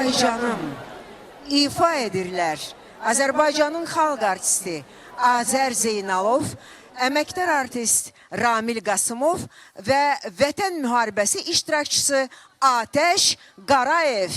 Azərbaycanım ifa edirlər. Azərbaycanın xalq artisti Azər Zeynalov, əməkdar artist Ramil Qasımov və Vətən müharibəsi iştirakçısı Atəş Qarayev.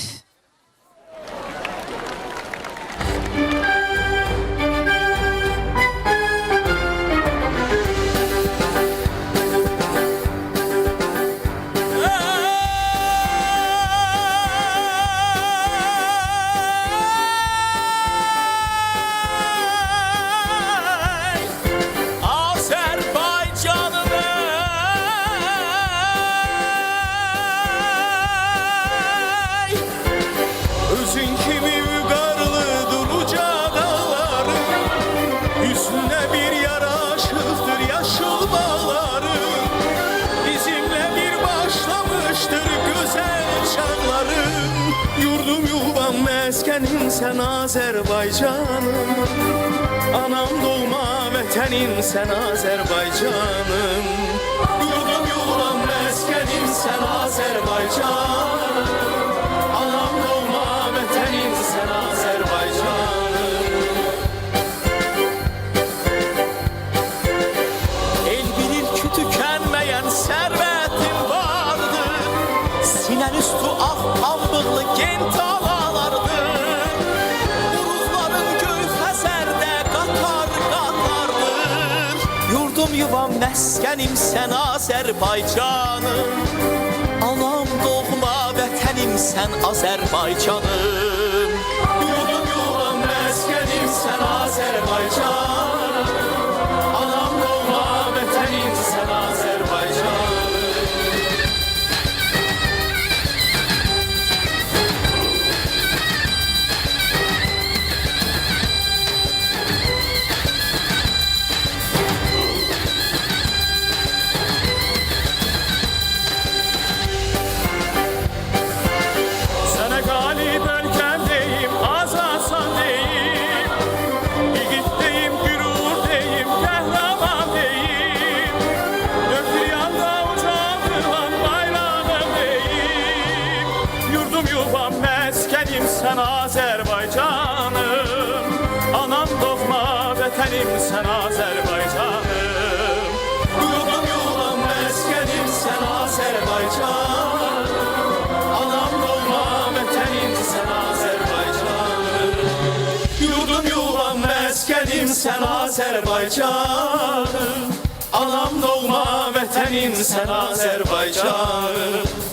Özün kimi vüqarlı duracaq dağların, üstünə bir yaraşıqdır yaşıl bağların. Bizimlə bir başlamışdır gözəl çağların. Yurdum yuvam məskənim sən Azərbaycanım, anam doğma vətənim sən Azərbaycanım. Yurdum yuvam məskənim sən Azərbaycanım, anam doğma vətənim sən Azərbaycanım. El bilir ki tükənməyən sərvətin vardır, sinən üstü ağ pambıqlı gen talalardır. Uruzların göyfəzərdə qatar qatardır. Yurdum yuvam məskənim sən Azərbaycanım, anam doğma vətənim sən Azərbaycanım. Yurdum yuvam məskənim sən Azərbaycanım, anam doğma vətənim sən Azərbaycanım. Sənə qalib ölkəmdeyim, azadsan deyim, yiğit deyim, gürur deyim, qəhrəman deyim. Dörd bir yanda ucaldıran bayrağım deyim. Yurdum yuvam məskənim sən Azərbaycanım, anam doğma vətənim sən Azərbaycanım. Yurdum yuvam məskənim sən Azərbaycanım, anam doğma vətənim sən Azərbaycanım. Yurdum yuvam məskənim sən Azərbaycanım, anam doğma vətənim sən Azərbaycanım.